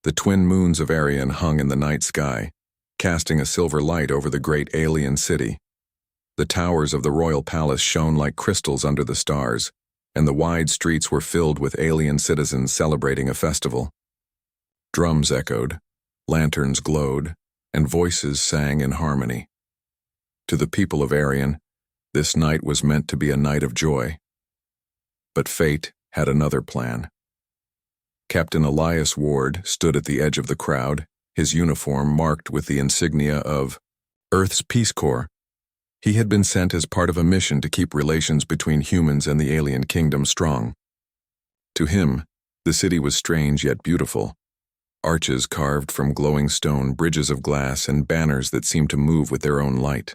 The twin moons of Arion hung in the night sky, casting a silver light over the great alien city. The towers of the royal palace shone like crystals under the stars, and the wide streets were filled with alien citizens celebrating a festival. Drums echoed, lanterns glowed, and voices sang in harmony. To the people of Arion, this night was meant to be a night of joy. But fate had another plan. Captain Elias Ward stood at the edge of the crowd, his uniform marked with the insignia of Earth's Peace Corps. He had been sent as part of a mission to keep relations between humans and the alien kingdom strong. To him, the city was strange yet beautiful. Arches carved from glowing stone, bridges of glass, and banners that seemed to move with their own light.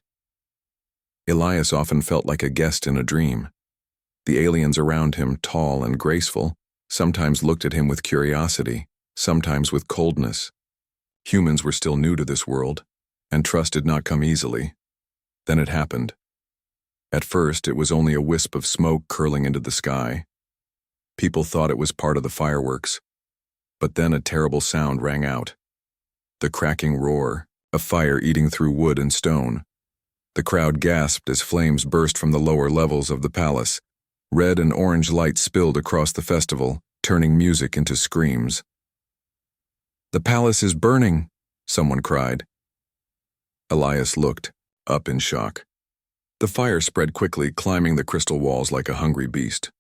Elias often felt like a guest in a dream. The aliens around him, tall and graceful, sometimes looked at him with curiosity, sometimes with coldness. Humans were still new to this world, and trust did not come easily. Then it happened. At first, it was only a wisp of smoke curling into the sky. People thought it was part of the fireworks. But then a terrible sound rang out. The cracking roar, a fire eating through wood and stone. The crowd gasped as flames burst from the lower levels of the palace. Red and orange light spilled across the festival, turning music into screams. "The palace is burning," someone cried. Elias looked, up in shock. The fire spread quickly, climbing the crystal walls like a hungry beast.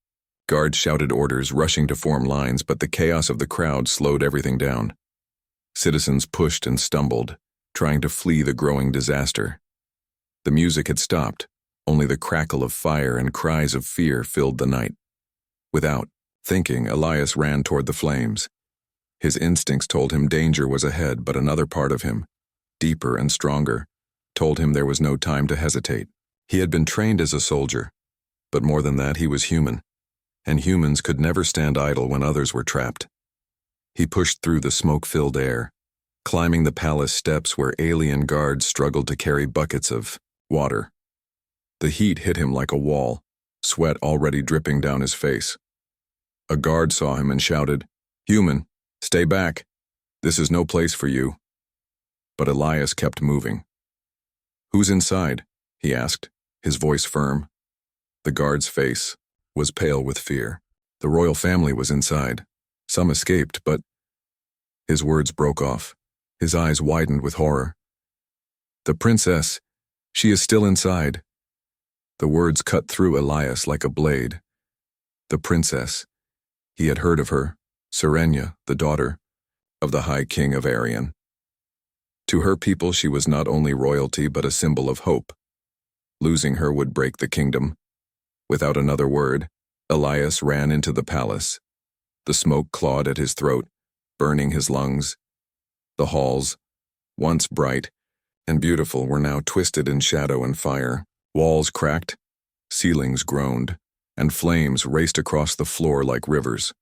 Guards shouted orders, rushing to form lines, but the chaos of the crowd slowed everything down. Citizens pushed and stumbled, trying to flee the growing disaster. The music had stopped. Only the crackle of fire and cries of fear filled the night. Without thinking, Elias ran toward the flames. His instincts told him danger was ahead, but another part of him, deeper and stronger, told him there was no time to hesitate. He had been trained as a soldier, but more than that, he was human, and humans could never stand idle when others were trapped. He pushed through the smoke-filled air, climbing the palace steps where alien guards struggled to carry buckets of water. The heat hit him like a wall, sweat already dripping down his face. A guard saw him and shouted, "Human, stay back. This is no place for you." But Elias kept moving. "Who's inside?" he asked, his voice firm. The guard's face was pale with fear. The royal family was inside. Some escaped, but... His words broke off. His eyes widened with horror. "The princess, she is still inside." The words cut through Elias like a blade. The princess. He had heard of her, Serenia, the daughter of the High King of Arion. To her people, she was not only royalty but a symbol of hope. Losing her would break the kingdom. Without another word, Elias ran into the palace. The smoke clawed at his throat, burning his lungs. The halls, once bright and beautiful, were now twisted in shadow and fire. Walls cracked, ceilings groaned, and flames raced across the floor like rivers.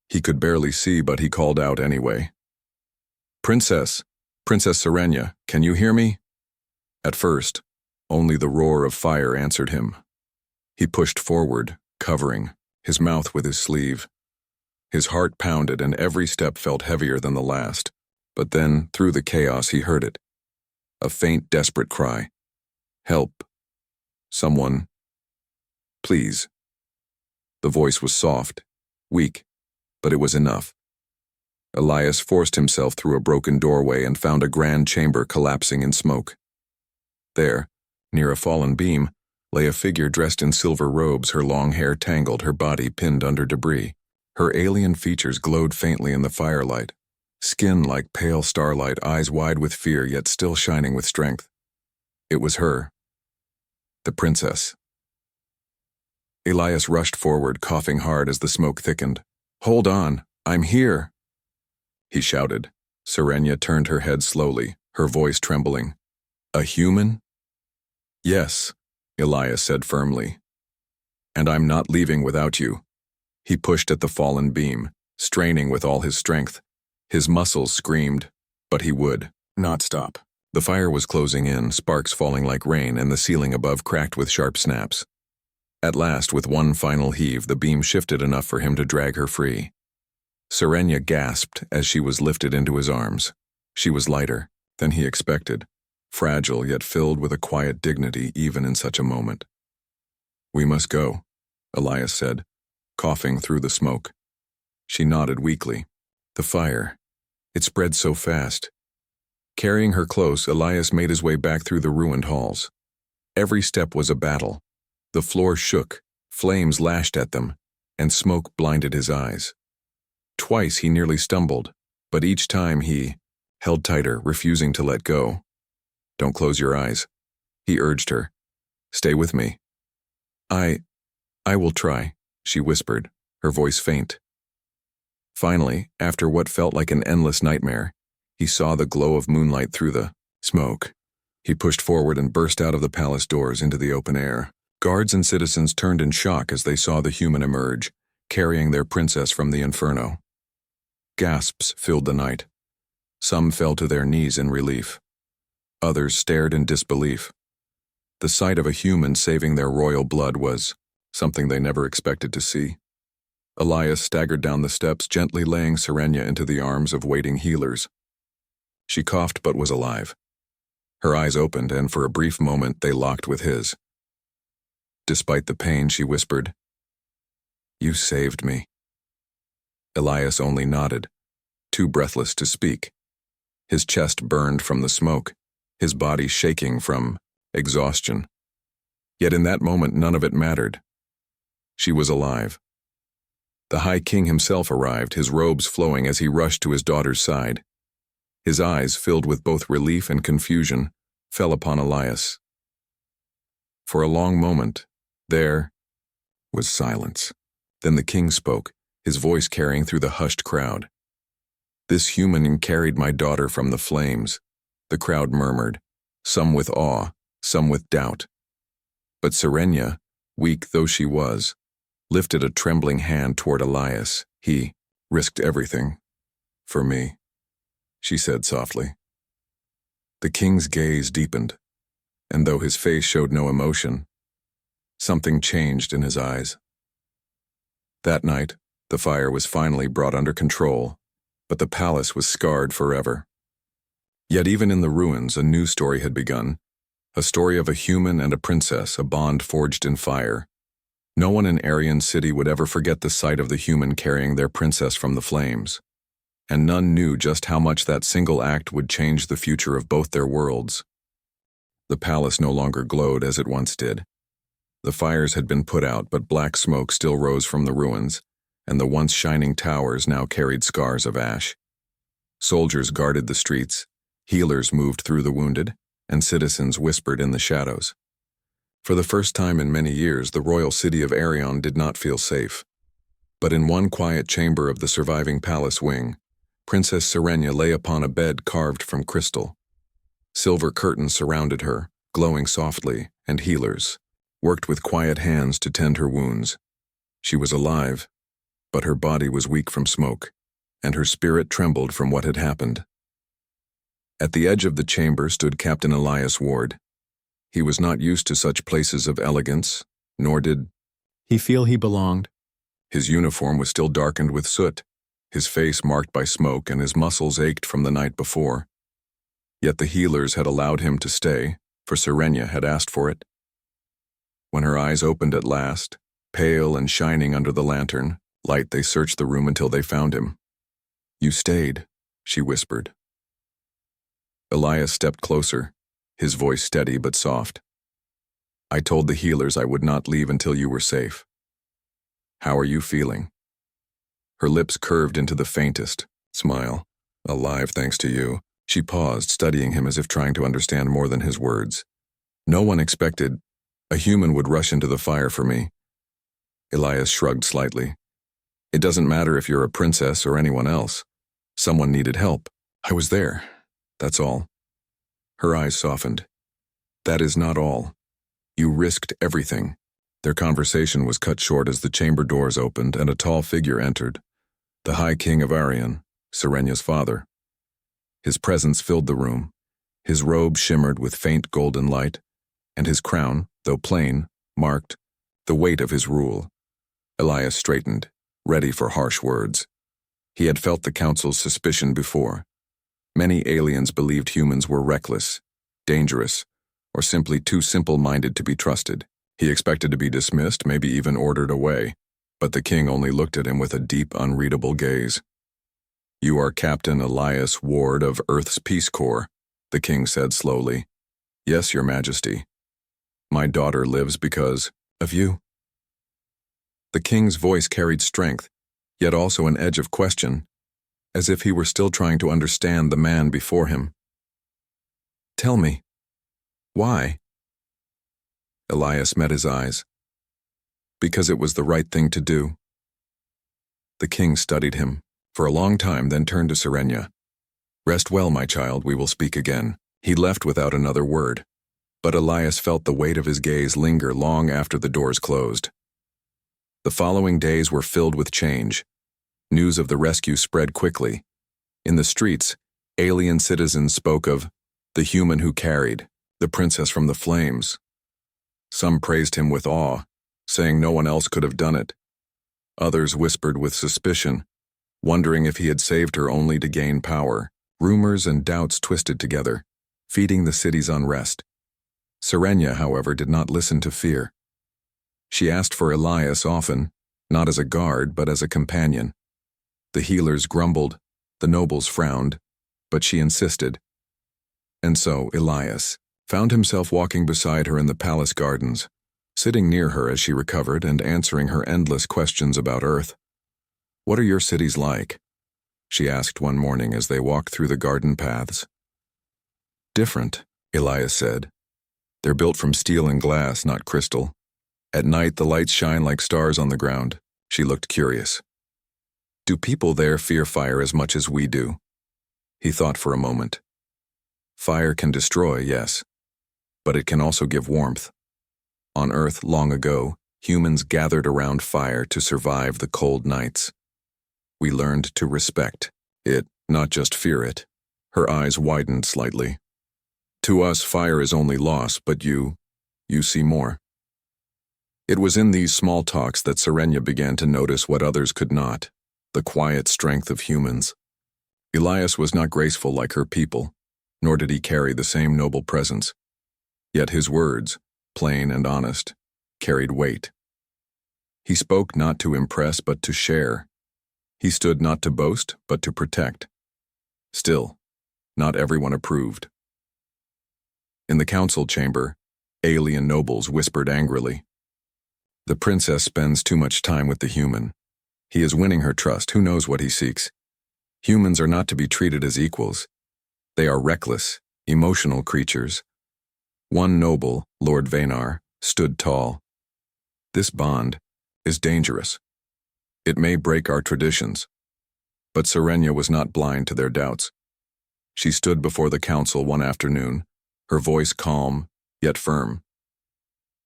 He could barely see, but he called out anyway. "Princess, Princess Serenia, can you hear me?" At first, only the roar of fire answered him. He pushed forward, covering, his mouth with his sleeve. His heart pounded and every step felt heavier than the last. But then, through the chaos, he heard it. A faint, desperate cry. "Help. Someone. Please." The voice was soft, weak, but it was enough. Elias forced himself through a broken doorway and found a grand chamber collapsing in smoke. There, near a fallen beam, lay a figure dressed in silver robes, her long hair tangled, her body pinned under debris. Her alien features glowed faintly in the firelight. Skin like pale starlight, eyes wide with fear yet still shining with strength. It was her. The princess. Elias rushed forward, coughing hard as the smoke thickened. "Hold on, I'm here," he shouted. Serenia turned her head slowly, her voice trembling. "A human?" "Yes," Elias said firmly. "And I'm not leaving without you." He pushed at the fallen beam, straining with all his strength. His muscles screamed, but he would not stop. The fire was closing in, sparks falling like rain, and the ceiling above cracked with sharp snaps. At last, with one final heave, the beam shifted enough for him to drag her free. Serenia gasped as she was lifted into his arms. She was lighter than he expected, fragile yet filled with a quiet dignity even in such a moment. "We must go," Elias said, coughing through the smoke. She nodded weakly. The fire. It spread so fast. Carrying her close, Elias made his way back through the ruined halls. Every step was a battle. The floor shook, flames lashed at them, and smoke blinded his eyes. Twice he nearly stumbled, but each time he held tighter, refusing to let go. "Don't close your eyes," he urged her. "Stay with me." I will try," she whispered, her voice faint. Finally, after what felt like an endless nightmare, he saw the glow of moonlight through the smoke. He pushed forward and burst out of the palace doors into the open air. Guards and citizens turned in shock as they saw the human emerge, carrying their princess from the Inferno. Gasps filled the night. Some fell to their knees in relief. Others stared in disbelief. The sight of a human saving their royal blood was something they never expected to see. Elias staggered down the steps, gently laying Serenia into the arms of waiting healers. She coughed but was alive. Her eyes opened, and for a brief moment they locked with his. Despite the pain, she whispered, "You saved me." Elias only nodded, too breathless to speak. His chest burned from the smoke, his body shaking from exhaustion. Yet in that moment none of it mattered. She was alive. The High King himself arrived, his robes flowing as he rushed to his daughter's side. His eyes, filled with both relief and confusion, fell upon Elias. For a long moment, there was silence. Then the king spoke, his voice carrying through the hushed crowd. "This human carried my daughter from the flames," the crowd murmured, some with awe, some with doubt. But Serenia, weak though she was, lifted a trembling hand toward Elias. "He risked everything for me," she said softly. The king's gaze deepened, and though his face showed no emotion, something changed in his eyes. That night, the fire was finally brought under control, but the palace was scarred forever. Yet even in the ruins, a new story had begun, a story of a human and a princess, a bond forged in fire. No one in Aryan City would ever forget the sight of the human carrying their princess from the flames, and none knew just how much that single act would change the future of both their worlds. The palace no longer glowed as it once did. The fires had been put out, but black smoke still rose from the ruins, and the once shining towers now carried scars of ash. Soldiers guarded the streets, healers moved through the wounded, and citizens whispered in the shadows. For the first time in many years, the royal city of Arion did not feel safe. But in one quiet chamber of the surviving palace wing, Princess Serenia lay upon a bed carved from crystal. Silver curtains surrounded her, glowing softly, and healers worked with quiet hands to tend her wounds. She was alive, but her body was weak from smoke, and her spirit trembled from what had happened. At the edge of the chamber stood Captain Elias Ward. He was not used to such places of elegance, nor did he feel he belonged. His uniform was still darkened with soot, his face marked by smoke, and his muscles ached from the night before. Yet the healers had allowed him to stay, for Serenia had asked for it. When her eyes opened at last, pale and shining under the lantern light, they searched the room until they found him. "You stayed," she whispered. Elias stepped closer, his voice steady but soft. "I told the healers I would not leave until you were safe. How are you feeling?" Her lips curved into the faintest smile. "Alive thanks to you." She paused, studying him as if trying to understand more than his words. "No one expected a human would rush into the fire for me." Elias shrugged slightly. "It doesn't matter if you're a princess or anyone else. Someone needed help. I was there. That's all." Her eyes softened. "That is not all. You risked everything." Their conversation was cut short as the chamber doors opened and a tall figure entered, the High King of Arion, Serenia's father. His presence filled the room. His robe shimmered with faint golden light, and his crown, though plain, marked the weight of his rule. Elias straightened, ready for harsh words. He had felt the Council's suspicion before. Many aliens believed humans were reckless, dangerous, or simply too simple-minded to be trusted. He expected to be dismissed, maybe even ordered away, but the king only looked at him with a deep, unreadable gaze. "You are Captain Elias Ward of Earth's Peace Corps," the king said slowly. "Yes, your majesty. My daughter lives because of you." The king's voice carried strength, yet also an edge of question, as if he were still trying to understand the man before him. "Tell me, why?" Elias met his eyes. "Because it was the right thing to do." The king studied him for a long time, then turned to Serenia. "Rest well, my child, we will speak again." He left without another word, but Elias felt the weight of his gaze linger long after the doors closed. The following days were filled with change. News of the rescue spread quickly. In the streets, alien citizens spoke of the human who carried the princess from the flames. Some praised him with awe, saying no one else could have done it. Others whispered with suspicion, wondering if he had saved her only to gain power. Rumors and doubts twisted together, feeding the city's unrest. Serenia, however, did not listen to fear. She asked for Elias often, not as a guard, but as a companion. The healers grumbled, the nobles frowned, but she insisted. And so Elias found himself walking beside her in the palace gardens, sitting near her as she recovered and answering her endless questions about Earth. "What are your cities like?" she asked one morning as they walked through the garden paths. "Different," Elias said. "They're built from steel and glass, not crystal. At night, the lights shine like stars on the ground." She looked curious. "Do people there fear fire as much as we do?" He thought for a moment. "Fire can destroy, yes, but it can also give warmth. On Earth, long ago, humans gathered around fire to survive the cold nights. We learned to respect it, not just fear it." Her eyes widened slightly. "To us, fire is only loss, but you see more." It was in these small talks that Serenia began to notice what others could not, the quiet strength of humans. Elias was not graceful like her people, nor did he carry the same noble presence. Yet his words, plain and honest, carried weight. He spoke not to impress but to share. He stood not to boast but to protect. Still, not everyone approved. In the council chamber, alien nobles whispered angrily. "The princess spends too much time with the human. He is winning her trust. Who knows what he seeks? Humans are not to be treated as equals. They are reckless, emotional creatures." One noble, Lord Vanar, stood tall. "This bond is dangerous. It may break our traditions." But Serenia was not blind to their doubts. She stood before the council one afternoon, her voice calm, yet firm.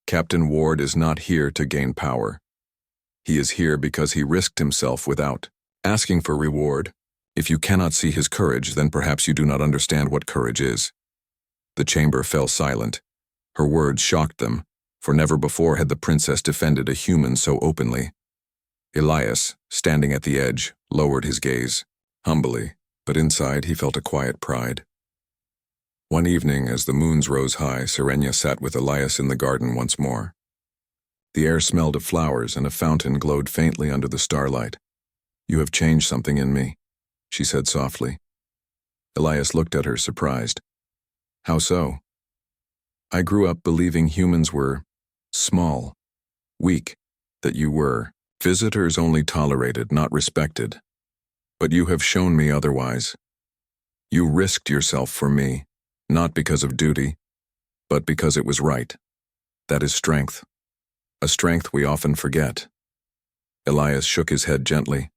"Captain Ward is not here to gain power. He is here because he risked himself without asking for reward. If you cannot see his courage, then perhaps you do not understand what courage is." The chamber fell silent. Her words shocked them, for never before had the princess defended a human so openly. Elias, standing at the edge, lowered his gaze, humbly, but inside he felt a quiet pride. One evening, as the moons rose high, Serenia sat with Elias in the garden once more. The air smelled of flowers, and a fountain glowed faintly under the starlight. "You have changed something in me," she said softly. Elias looked at her, surprised. "How so?" "I grew up believing humans were small, weak, that you were visitors only tolerated, not respected. But you have shown me otherwise. You risked yourself for me, not because of duty, but because it was right. That is strength. A strength we often forget." Elias shook his head gently.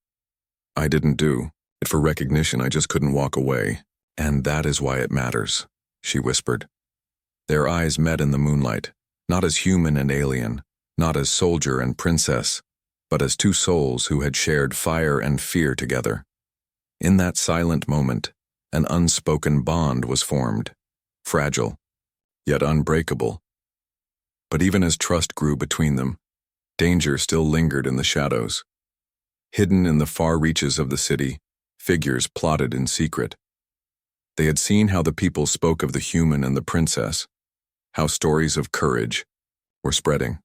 "I didn't do it for recognition. I just couldn't walk away. And that is why it matters," she whispered. Their eyes met in the moonlight, not as human and alien, not as soldier and princess, but as two souls who had shared fire and fear together. In that silent moment, an unspoken bond was formed, fragile, yet unbreakable. But even as trust grew between them, danger still lingered in the shadows. Hidden in the far reaches of the city, figures plotted in secret. They had seen how the people spoke of the human and the princess, how stories of courage were spreading.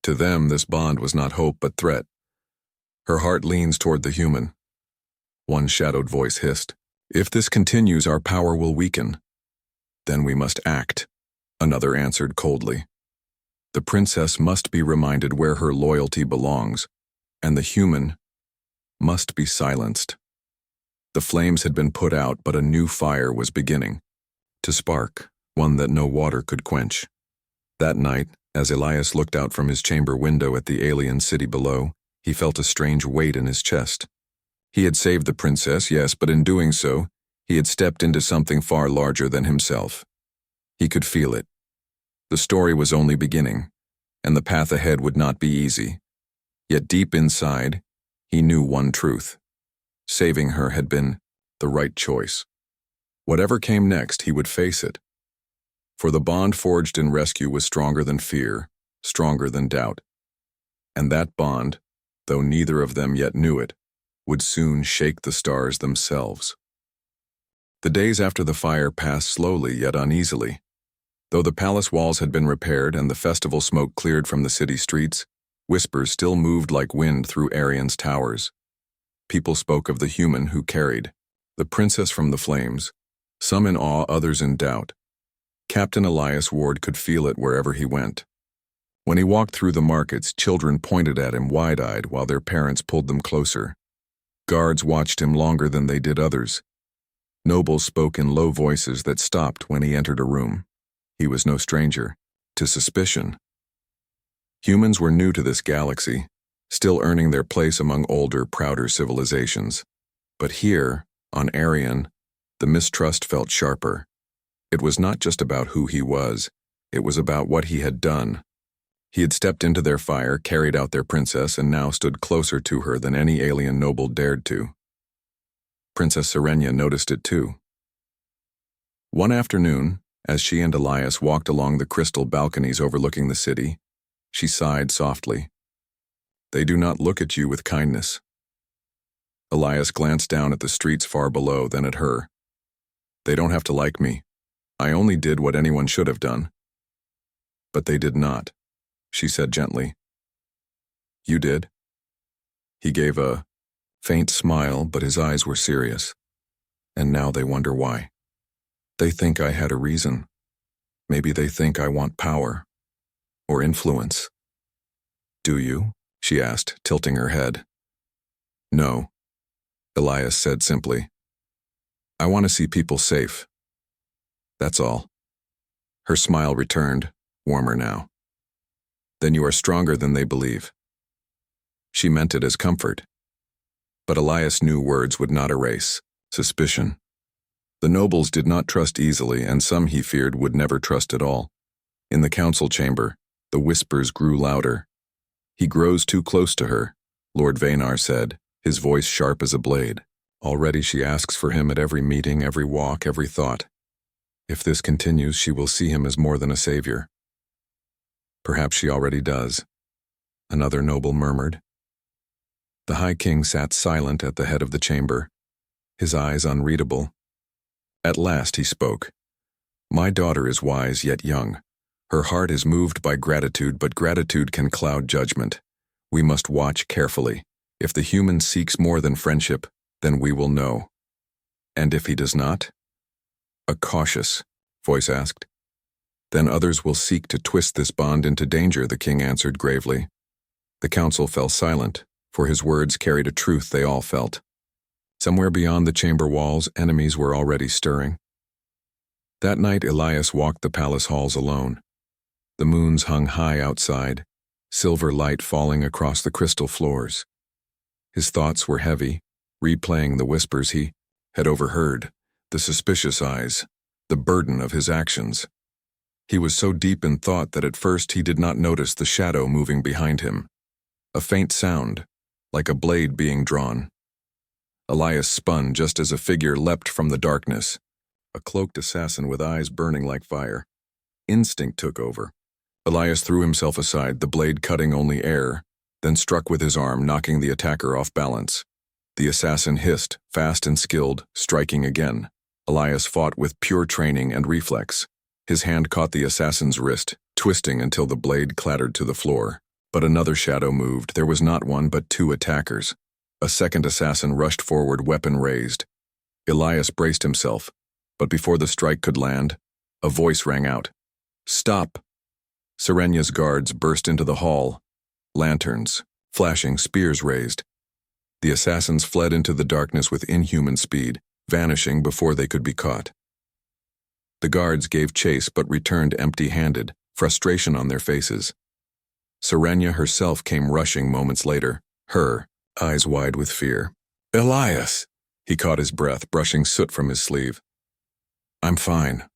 To them, this bond was not hope but threat. Her heart leans toward the human. One shadowed voice hissed, "If this continues, our power will weaken." "Then we must act," another answered coldly. "The princess must be reminded where her loyalty belongs, and the human must be silenced." The flames had been put out, but a new fire was beginning to spark, one that no water could quench. That night, as Elias looked out from his chamber window at the alien city below, he felt a strange weight in his chest. He had saved the princess, yes, but in doing so, he had stepped into something far larger than himself. He could feel it. The story was only beginning, and the path ahead would not be easy. Yet deep inside, he knew one truth. Saving her had been the right choice. Whatever came next, he would face it. For the bond forged in rescue was stronger than fear, stronger than doubt. And that bond, though neither of them yet knew it, would soon shake the stars themselves. The days after the fire passed slowly yet uneasily. Though the palace walls had been repaired and the festival smoke cleared from the city streets, whispers still moved like wind through Arian's towers. People spoke of the human who carried the princess from the flames, some in awe, others in doubt. Captain Elias Ward could feel it wherever he went. When he walked through the markets, children pointed at him wide-eyed while their parents pulled them closer. Guards watched him longer than they did others. Nobles spoke in low voices that stopped when he entered a room. He was no stranger to suspicion. Humans were new to this galaxy, still earning their place among older, prouder civilizations. But here, on Arian, the mistrust felt sharper. It was not just about who he was, it was about what he had done. He had stepped into their fire, carried out their princess, and now stood closer to her than any alien noble dared to. Princess Serenia noticed it too. One afternoon, as she and Elias walked along the crystal balconies overlooking the city, she sighed softly. "They do not look at you with kindness." Elias glanced down at the streets far below, then at her. "They don't have to like me. I only did what anyone should have done." "But they did not," she said gently. "You did?" He gave a faint smile, but his eyes were serious. "And now they wonder why. They think I had a reason. Maybe they think I want power or influence." "Do you?" she asked, tilting her head. "No," Elias said simply. "I want to see people safe. That's all." Her smile returned, warmer now. "Then you are stronger than they believe." She meant it as comfort. But Elias knew words would not erase suspicion. The nobles did not trust easily, and some, he feared, would never trust at all. In the council chamber, the whispers grew louder. "He grows too close to her," Lord Vanar said, his voice sharp as a blade. "Already she asks for him at every meeting, every walk, every thought. If this continues, she will see him as more than a savior." "Perhaps she already does," another noble murmured. The High King sat silent at the head of the chamber, his eyes unreadable. At last he spoke. "My daughter is wise yet young. Her heart is moved by gratitude, but gratitude can cloud judgment. We must watch carefully. If the human seeks more than friendship, then we will know. And if he does not?" A cautious voice asked. "Then others will seek to twist this bond into danger," the king answered gravely. The council fell silent, for his words carried a truth they all felt. Somewhere beyond the chamber walls, enemies were already stirring. That night Elias walked the palace halls alone. The moons hung high outside, silver light falling across the crystal floors. His thoughts were heavy, replaying the whispers he had overheard, the suspicious eyes, the burden of his actions. He was so deep in thought that at first he did not notice the shadow moving behind him. A faint sound, like a blade being drawn. Elias spun just as a figure leapt from the darkness, a cloaked assassin with eyes burning like fire. Instinct took over. Elias threw himself aside, the blade cutting only air, then struck with his arm, knocking the attacker off balance. The assassin hissed, fast and skilled, striking again. Elias fought with pure training and reflex. His hand caught the assassin's wrist, twisting until the blade clattered to the floor. But another shadow moved. There was not one but two attackers. A second assassin rushed forward, weapon raised. Elias braced himself, but before the strike could land, a voice rang out. "Stop!" Serenya's guards burst into the hall. Lanterns, flashing, spears raised. The assassins fled into the darkness with inhuman speed, vanishing before they could be caught. The guards gave chase but returned empty-handed, frustration on their faces. Serenya herself came rushing moments later, her eyes wide with fear. "Elias!" He caught his breath, brushing soot from his sleeve. "I'm fine."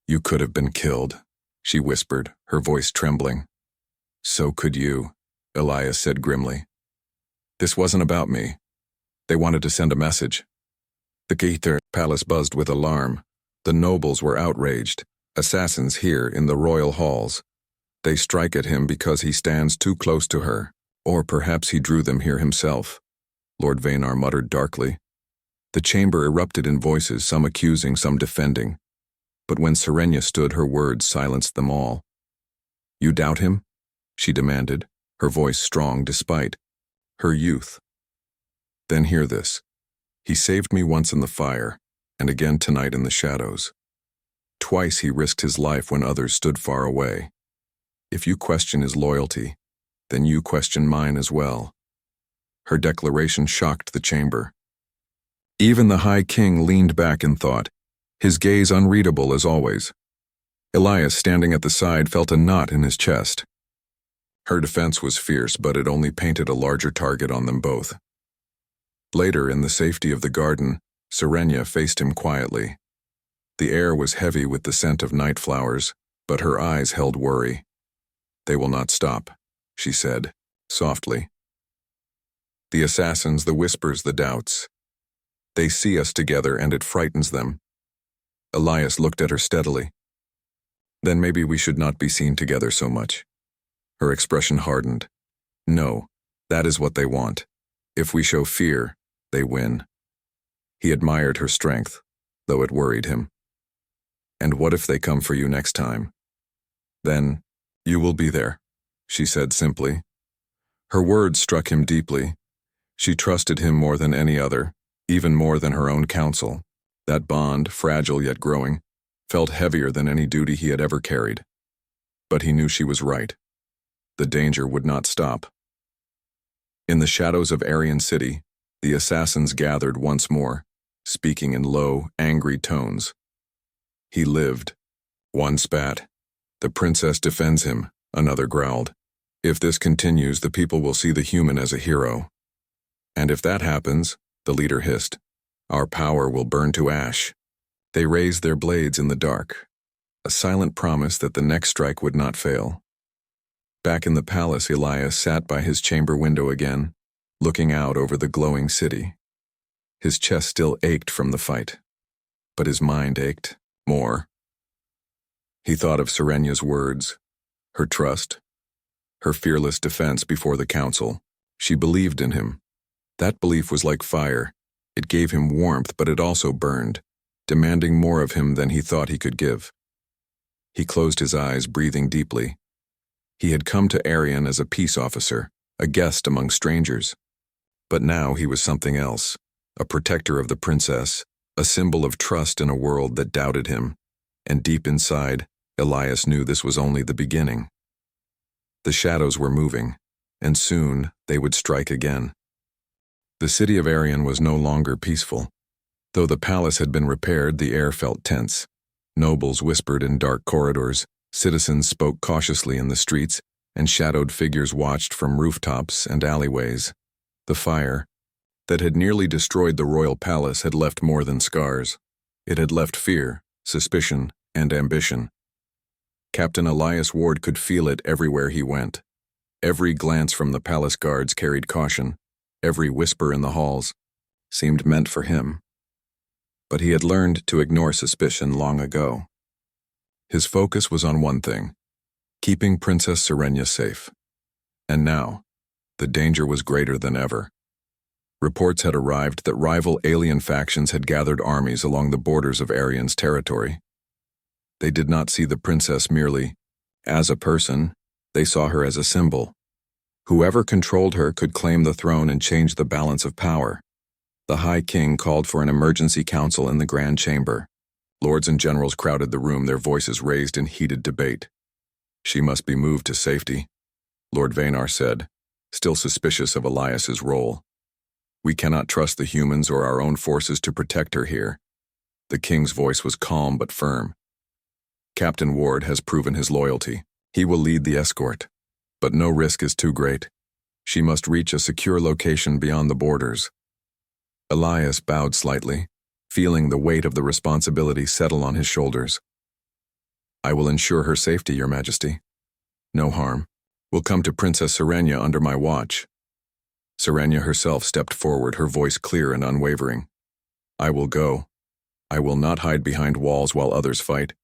"You could have been killed," she whispered, her voice trembling. "So could you," Elias said grimly. "This wasn't about me. They wanted to send a message." The Gaether palace buzzed with alarm. The nobles were outraged. Assassins here in the royal halls. They strike at him because he stands too close to her. Or perhaps he drew them here himself, Lord Vanar muttered darkly. The chamber erupted in voices, some accusing, some defending. But when Serenya stood, her words silenced them all. "You doubt him?" she demanded, her voice strong despite her youth. "Then hear this. He saved me once in the fire, and again tonight in the shadows. Twice he risked his life when others stood far away. If you question his loyalty, then you question mine as well." Her declaration shocked the chamber. Even the High King leaned back in thought, his gaze unreadable as always. Elias, standing at the side, felt a knot in his chest. Her defense was fierce, but it only painted a larger target on them both. Later, in the safety of the garden, Serenya faced him quietly. The air was heavy with the scent of night flowers, but her eyes held worry. "They will not stop," she said, softly. "The assassins, the whispers, the doubts. They see us together and it frightens them." Elias looked at her steadily. "Then maybe we should not be seen together so much." Her expression hardened. "No, that is what they want. If we show fear, they win." He admired her strength, though it worried him. "And what if they come for you next time?" "Then, you will be there," she said simply. Her words struck him deeply. She trusted him more than any other, even more than her own counsel. That bond, fragile yet growing, felt heavier than any duty he had ever carried. But he knew she was right. The danger would not stop. In the shadows of Aryan City, the assassins gathered once more, speaking in low, angry tones. "He lived." One spat. "The princess defends him," another growled. "If this continues, the people will see the human as a hero." "And if that happens," the leader hissed, "our power will burn to ash." They raised their blades in the dark, a silent promise that the next strike would not fail. Back in the palace, Elias sat by his chamber window again, looking out over the glowing city. His chest still ached from the fight, but his mind ached more. He thought of Serenya's words, her trust, her fearless defense before the council. She believed in him. That belief was like fire. It gave him warmth, but it also burned, demanding more of him than he thought he could give. He closed his eyes, breathing deeply. He had come to Aryan as a peace officer, a guest among strangers. But now he was something else, a protector of the princess, a symbol of trust in a world that doubted him. And deep inside, Elias knew this was only the beginning. The shadows were moving, and soon they would strike again. The city of Aryan was no longer peaceful. Though the palace had been repaired, the air felt tense. Nobles whispered in dark corridors, citizens spoke cautiously in the streets, and shadowed figures watched from rooftops and alleyways. The fire that had nearly destroyed the royal palace had left more than scars. It had left fear, suspicion, and ambition. Captain Elias Ward could feel it everywhere he went. Every glance from the palace guards carried caution. Every whisper in the halls seemed meant for him. But he had learned to ignore suspicion long ago. His focus was on one thing, keeping Princess Serenya safe. And now, The danger was greater than ever. Reports had arrived that rival alien factions had gathered armies along the borders of Arian's territory. They did not see the princess merely as a person, they saw her as a symbol. Whoever controlled her could claim the throne and change the balance of power. The High King called for an emergency council in the Grand Chamber. Lords and generals crowded the room, their voices raised in heated debate. She must be moved to safety, Lord Vanar said, still suspicious of Elias's role. We cannot trust the humans or our own forces to protect her here. The king's voice was calm but firm. Captain Ward has proven his loyalty. He will lead the escort. But no risk is too great. She must reach a secure location beyond the borders. Elias bowed slightly, feeling the weight of the responsibility settle on his shoulders. I will ensure her safety, Your Majesty. No harm. Will come to Princess Serenia under my watch. Serenia herself stepped forward, her voice clear and unwavering. I will go. I will not hide behind walls while others fight.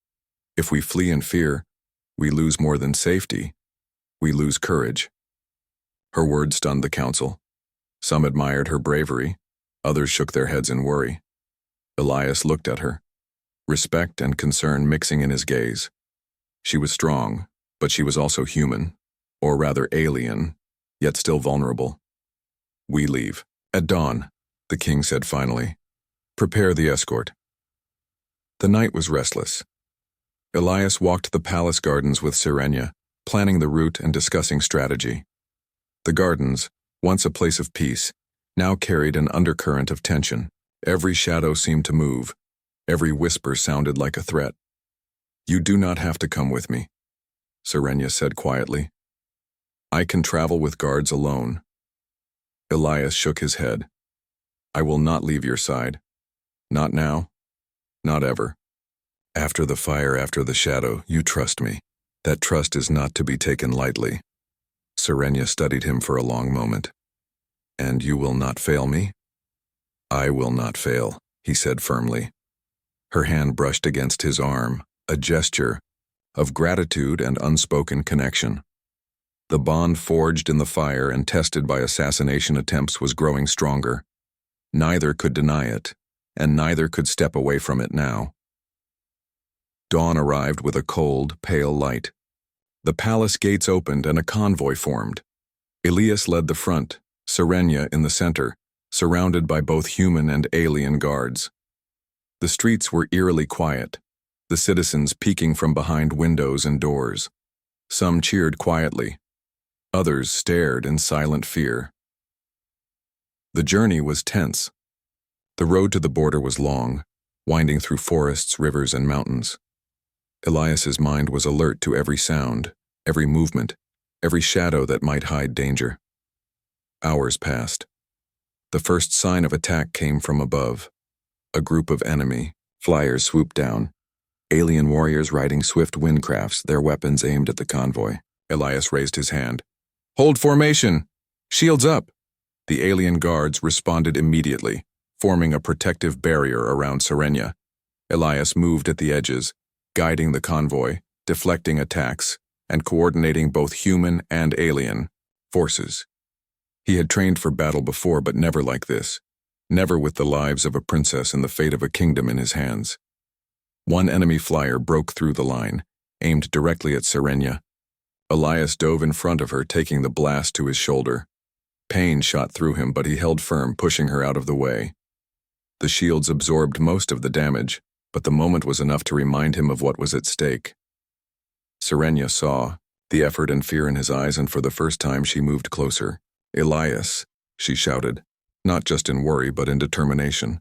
If we flee in fear, we lose more than safety. We lose courage. Her words stunned the council. Some admired her bravery, others shook their heads in worry. Elias looked at her, respect and concern mixing in his gaze. She was strong, but she was also human, or rather alien, yet still vulnerable. We leave. At dawn, the king said finally. Prepare the escort. The night was restless. Elias walked the palace gardens with Serenia, planning the route and discussing strategy. The gardens, once a place of peace, now carried an undercurrent of tension. Every shadow seemed to move. Every whisper sounded like a threat. You do not have to come with me, Serenia said quietly. I can travel with guards alone. Elias shook his head. I will not leave your side. Not now. Not ever. After the fire, after the shadow, you trust me. That trust is not to be taken lightly. Serenia studied him for a long moment. And you will not fail me? I will not fail, he said firmly. Her hand brushed against his arm, a gesture of gratitude and unspoken connection. The bond forged in the fire and tested by assassination attempts was growing stronger. Neither could deny it, and neither could step away from it now. Dawn arrived with a cold, pale light. The palace gates opened and a convoy formed. Elias led the front, Serenia in the center, surrounded by both human and alien guards. The streets were eerily quiet, the citizens peeking from behind windows and doors. Some cheered quietly. Others stared in silent fear. The journey was tense. The road to the border was long, winding through forests, rivers, and mountains. Elias's mind was alert to every sound, every movement, every shadow that might hide danger. Hours passed. The first sign of attack came from above. A group of enemy flyers swooped down, alien warriors riding swift windcrafts, their weapons aimed at the convoy. Elias raised his hand. Hold formation! Shields up! The alien guards responded immediately, forming a protective barrier around Serenia. Elias moved at the edges, guiding the convoy, deflecting attacks, and coordinating both human and alien forces. He had trained for battle before, but never like this. Never with the lives of a princess and the fate of a kingdom in his hands. One enemy flyer broke through the line, aimed directly at Serenia. Elias dove in front of her, taking the blast to his shoulder. Pain shot through him, but he held firm, pushing her out of the way. The shields absorbed most of the damage, but the moment was enough to remind him of what was at stake. Serenia saw the effort and fear in his eyes, and for the first time she moved closer. Elias, she shouted, not just in worry but in determination.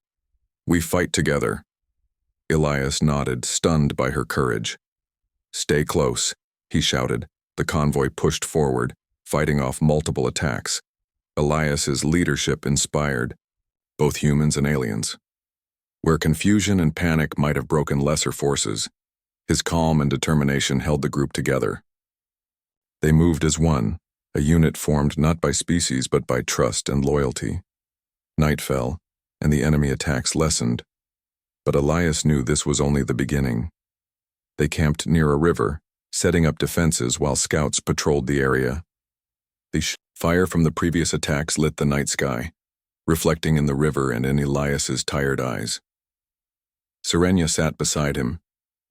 We fight together. Elias nodded, stunned by her courage. Stay close, he shouted. The convoy pushed forward, fighting off multiple attacks. Elias's leadership inspired both humans and aliens. Where confusion and panic might have broken lesser forces, his calm and determination held the group together. They moved as one, a unit formed not by species but by trust and loyalty. Night fell, and the enemy attacks lessened. But Elias knew this was only the beginning. They camped near a river, setting up defenses while scouts patrolled the area. Fire from the previous attacks lit the night sky, reflecting in the river and in Elias's tired eyes. Serenia sat beside him,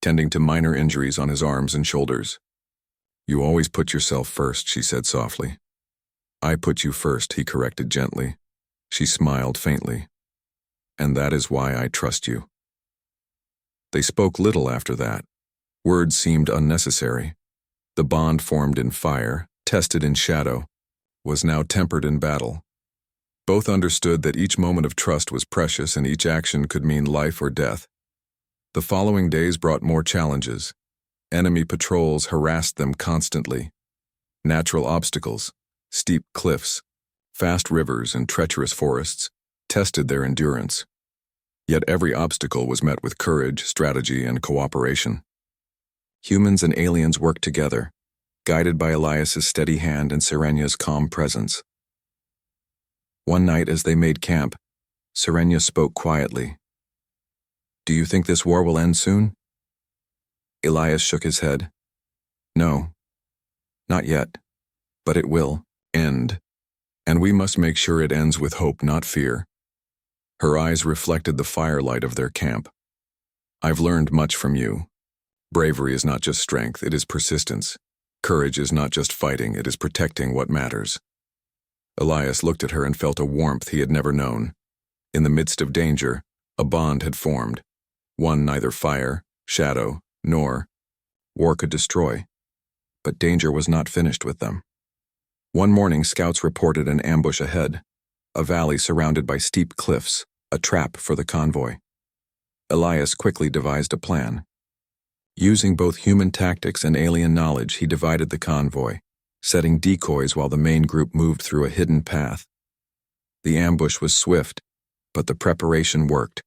tending to minor injuries on his arms and shoulders. "You always put yourself first," she said softly. "I put you first," he corrected gently. She smiled faintly. "And that is why I trust you." They spoke little after that. Words seemed unnecessary. The bond formed in fire, tested in shadow, was now tempered in battle. Both understood that each moment of trust was precious and each action could mean life or death. The following days brought more challenges. Enemy patrols harassed them constantly. Natural obstacles, steep cliffs, fast rivers, and treacherous forests tested their endurance. Yet every obstacle was met with courage, strategy, and cooperation. Humans and aliens worked together, guided by Elias's steady hand and Serenia's calm presence. One night as they made camp, Serenia spoke quietly. "Do you think this war will end soon?" Elias shook his head. "No, not yet, but it will end, and we must make sure it ends with hope, not fear." Her eyes reflected the firelight of their camp. "I've learned much from you. Bravery is not just strength, it is persistence. Courage is not just fighting, it is protecting what matters." Elias looked at her and felt a warmth he had never known. In the midst of danger, a bond had formed, one neither fire, shadow, nor war could destroy. But danger was not finished with them. One morning, scouts reported an ambush ahead, a valley surrounded by steep cliffs, a trap for the convoy. Elias quickly devised a plan. Using both human tactics and alien knowledge, he divided the convoy, setting decoys while the main group moved through a hidden path. The ambush was swift, but the preparation worked.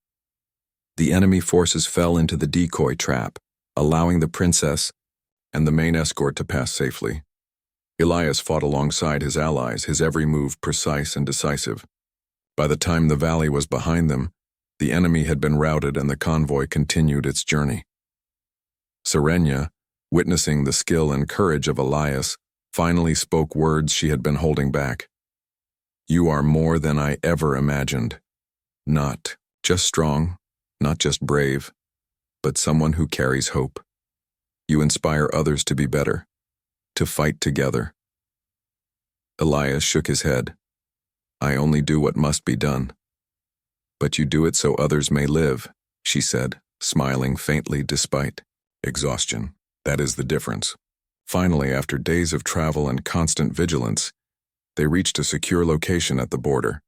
The enemy forces fell into the decoy trap, allowing the princess and the main escort to pass safely. Elias fought alongside his allies, his every move precise and decisive. By the time the valley was behind them, the enemy had been routed and the convoy continued its journey. Serenia, witnessing the skill and courage of Elias, finally spoke words she had been holding back. "You are more than I ever imagined. Not just strong, not just brave, but someone who carries hope. You inspire others to be better, to fight together." Elias shook his head. "I only do what must be done." "But you do it so others may live," she said, smiling faintly despite exhaustion. "That is the difference." Finally, after days of travel and constant vigilance, they reached a secure location at the border.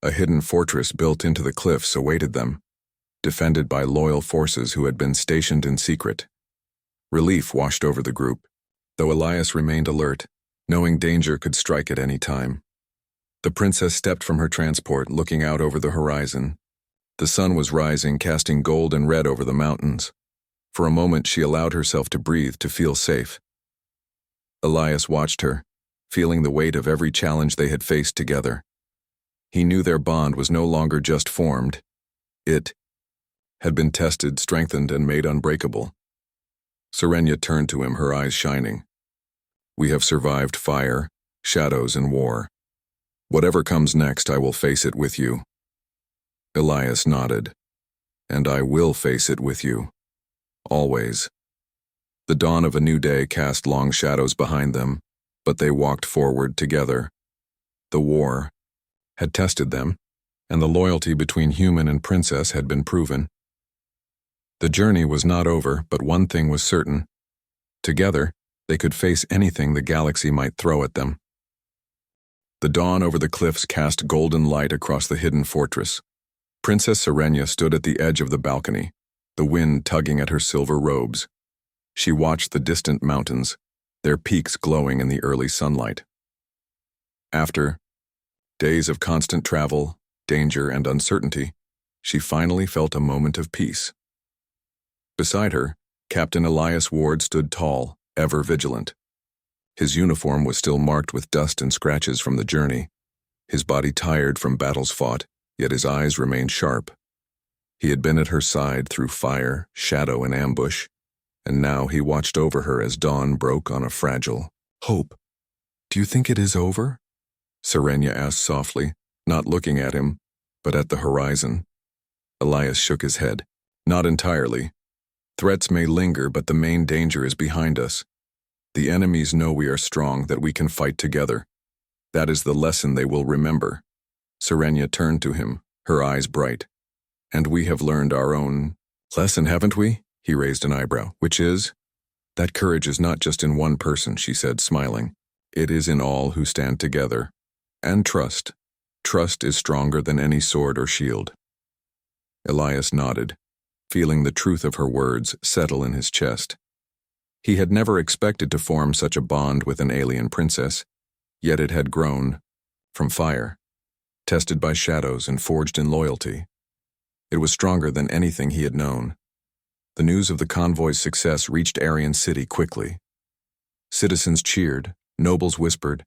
A hidden fortress built into the cliffs awaited them, defended by loyal forces who had been stationed in secret. Relief washed over the group, though Elias remained alert, knowing danger could strike at any time. The princess stepped from her transport, looking out over the horizon. The sun was rising, casting gold and red over the mountains. For a moment, she allowed herself to breathe, to feel safe. Elias watched her, feeling the weight of every challenge they had faced together. He knew their bond was no longer just formed. It had been tested, strengthened, and made unbreakable. Serenia turned to him, her eyes shining. "We have survived fire, shadows, and war. Whatever comes next, I will face it with you." Elias nodded. "And I will face it with you. Always." The dawn of a new day cast long shadows behind them, but they walked forward together. The war had tested them, and the loyalty between human and princess had been proven. The journey was not over, but one thing was certain. Together, they could face anything the galaxy might throw at them. The dawn over the cliffs cast golden light across the hidden fortress. Princess Serenia stood at the edge of the balcony, the wind tugging at her silver robes. She watched the distant mountains, their peaks glowing in the early sunlight. After days of constant travel, danger, and uncertainty, she finally felt a moment of peace. Beside her, Captain Elias Ward stood tall, ever vigilant. His uniform was still marked with dust and scratches from the journey, his body tired from battles fought, yet his eyes remained sharp. He had been at her side through fire, shadow, and ambush, and now he watched over her as dawn broke on a fragile hope. Do you think it is over? Serenia asked softly, not looking at him, but at the horizon. Elias shook his head. Not entirely. Threats may linger, but the main danger is behind us. The enemies know we are strong, that we can fight together. That is the lesson they will remember. Serenia turned to him, her eyes bright. And we have learned our own lesson, haven't we? He raised an eyebrow. Which is? That courage is not just in one person, she said, smiling. It is in all who stand together. And trust. Trust is stronger than any sword or shield. Elias nodded, feeling the truth of her words settle in his chest. He had never expected to form such a bond with an alien princess, yet it had grown from fire, tested by shadows and forged in loyalty. It was stronger than anything he had known. The news of the convoy's success reached Aryan City quickly. Citizens cheered, nobles whispered,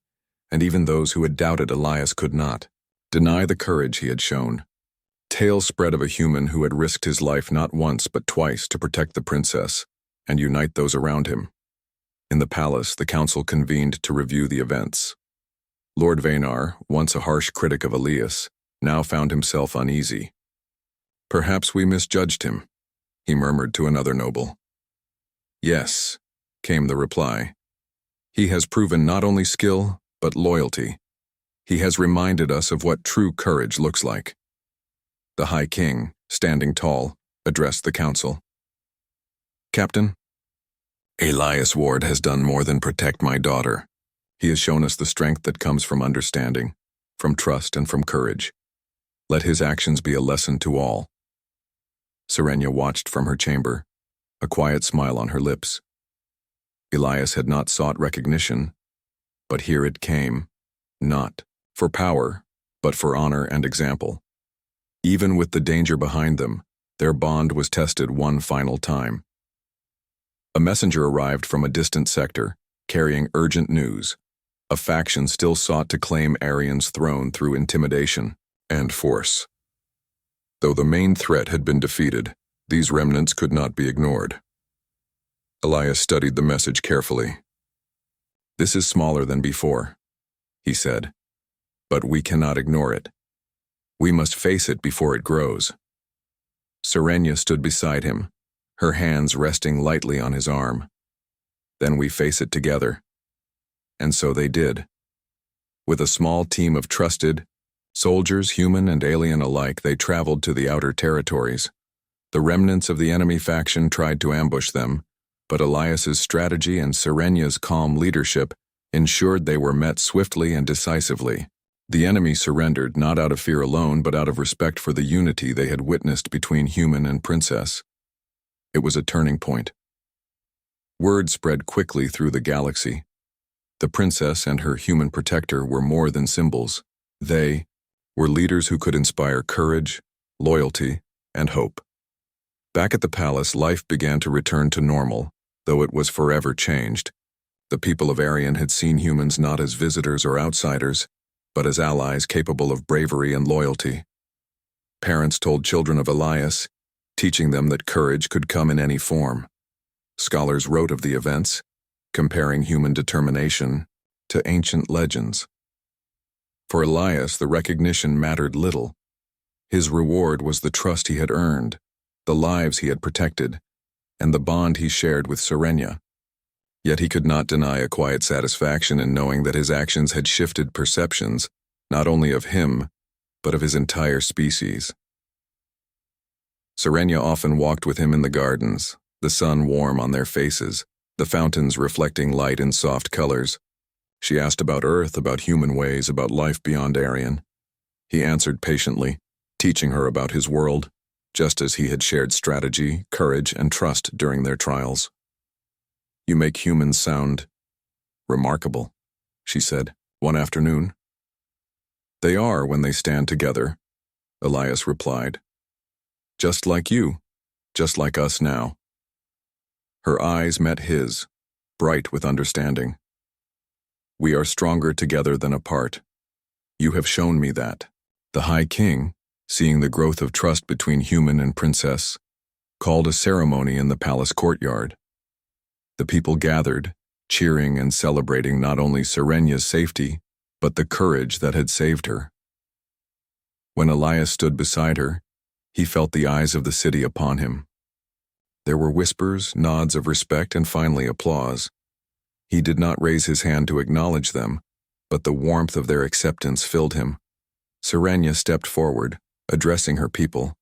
and even those who had doubted Elias could not deny the courage he had shown. Tales spread of a human who had risked his life not once but twice to protect the princess and unite those around him. In the palace, the council convened to review the events. Lord Vaynar, once a harsh critic of Elias, now found himself uneasy. Perhaps we misjudged him, he murmured to another noble. Yes, came the reply. He has proven not only skill, but loyalty. He has reminded us of what true courage looks like. The High King, standing tall, addressed the council. Captain, Elias Ward has done more than protect my daughter. He has shown us the strength that comes from understanding, from trust and from courage. Let his actions be a lesson to all. Serenia watched from her chamber, a quiet smile on her lips. Elias had not sought recognition, but here it came, not for power, but for honor and example. Even with the danger behind them, their bond was tested one final time. A messenger arrived from a distant sector, carrying urgent news. A faction still sought to claim Arian's throne through intimidation and force. Though the main threat had been defeated, these remnants could not be ignored. Elias studied the message carefully. This is smaller than before, he said, but we cannot ignore it. We must face it before it grows. Serenia stood beside him, her hands resting lightly on his arm. Then we face it together. And so they did. With a small team of trusted soldiers, human and alien alike, they traveled to the outer territories. The remnants of the enemy faction tried to ambush them, but Elias's strategy and Serenia's calm leadership ensured they were met swiftly and decisively. The enemy surrendered not out of fear alone, but out of respect for the unity they had witnessed between human and princess. It was a turning point. Word spread quickly through the galaxy. The princess and her human protector were more than symbols. They were leaders who could inspire courage, loyalty, and hope. Back at the palace, life began to return to normal, though it was forever changed. The people of Arian had seen humans not as visitors or outsiders, but as allies capable of bravery and loyalty. Parents told children of Elias, teaching them that courage could come in any form. Scholars wrote of the events, comparing human determination to ancient legends. For Elias, the recognition mattered little. His reward was the trust he had earned, the lives he had protected, and the bond he shared with Serenia. Yet he could not deny a quiet satisfaction in knowing that his actions had shifted perceptions, not only of him, but of his entire species. Serenia often walked with him in the gardens, the sun warm on their faces, the fountains reflecting light in soft colors. She asked about Earth, about human ways, about life beyond Arian. He answered patiently, teaching her about his world, just as he had shared strategy, courage, and trust during their trials. You make humans sound remarkable, she said, one afternoon. They are when they stand together, Elias replied. Just like you, just like us now. Her eyes met his, bright with understanding. We are stronger together than apart. You have shown me that. The High King, seeing the growth of trust between human and princess, called a ceremony in the palace courtyard. The people gathered, cheering and celebrating not only Serenya's safety, but the courage that had saved her. When Elias stood beside her, he felt the eyes of the city upon him. There were whispers, nods of respect, and finally applause. He did not raise his hand to acknowledge them, but the warmth of their acceptance filled him. Serenya stepped forward, addressing her people.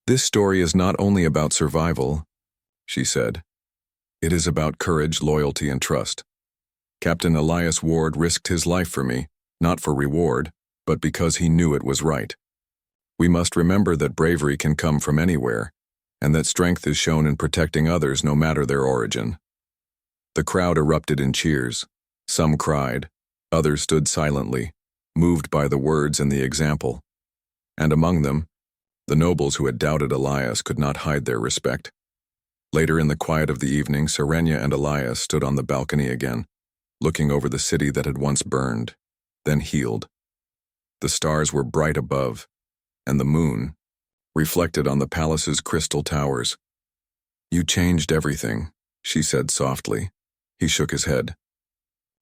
"This story is not only about survival," she said. "It is about courage, loyalty, and trust. Captain Elias Ward risked his life for me, not for reward, but because he knew it was right. We must remember that bravery can come from anywhere, and that strength is shown in protecting others no matter their origin." The crowd erupted in cheers. Some cried, others stood silently, moved by the words and the example. And among them, the nobles who had doubted Elias could not hide their respect. Later in the quiet of the evening, Serenya and Elias stood on the balcony again, looking over the city that had once burned, then healed. The stars were bright above, and the moon reflected on the palace's crystal towers. "You changed everything," she said softly. He shook his head.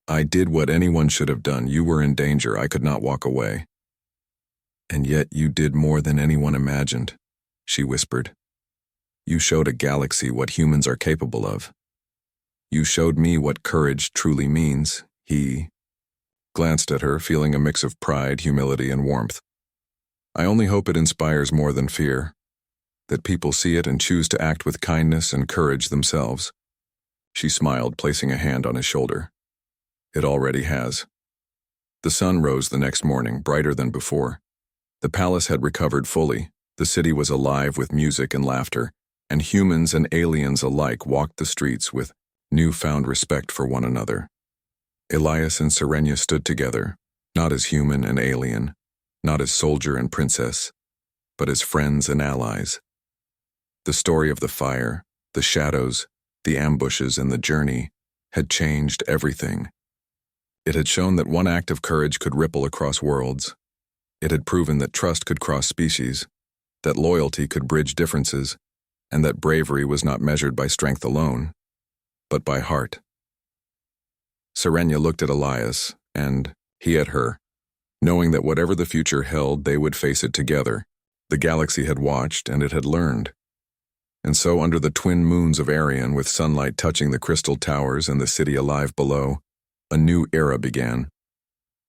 "I did what anyone should have done. You were in danger. I could not walk away." "And yet you did more than anyone imagined," she whispered. "You showed a galaxy what humans are capable of. You showed me what courage truly means." He glanced at her, feeling a mix of pride, humility, and warmth. "I only hope it inspires more than fear, that people see it and choose to act with kindness and courage themselves." She smiled, placing a hand on his shoulder. "It already has." The sun rose the next morning, brighter than before. The palace had recovered fully, the city was alive with music and laughter, and humans and aliens alike walked the streets with newfound respect for one another. Elias and Serenya stood together, not as human and alien, not as soldier and princess, but as friends and allies. The story of the fire, the shadows, the ambushes, and the journey had changed everything. It had shown that one act of courage could ripple across worlds. It had proven that trust could cross species, that loyalty could bridge differences, and that bravery was not measured by strength alone, but by heart. Serenya looked at Elias, and he at her, knowing that whatever the future held, they would face it together. The galaxy had watched, and it had learned. And so, under the twin moons of Arion, with sunlight touching the crystal towers and the city alive below, a new era began,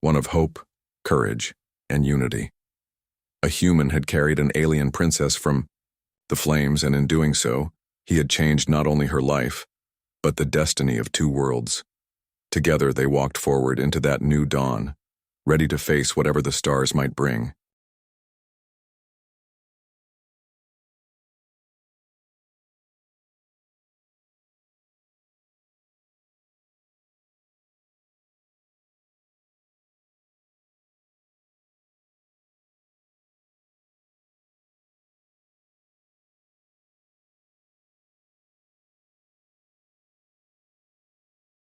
one of hope, courage, and unity. A human had carried an alien princess from the flames, and in doing so, he had changed not only her life, but the destiny of two worlds. Together they walked forward into that new dawn, ready to face whatever the stars might bring.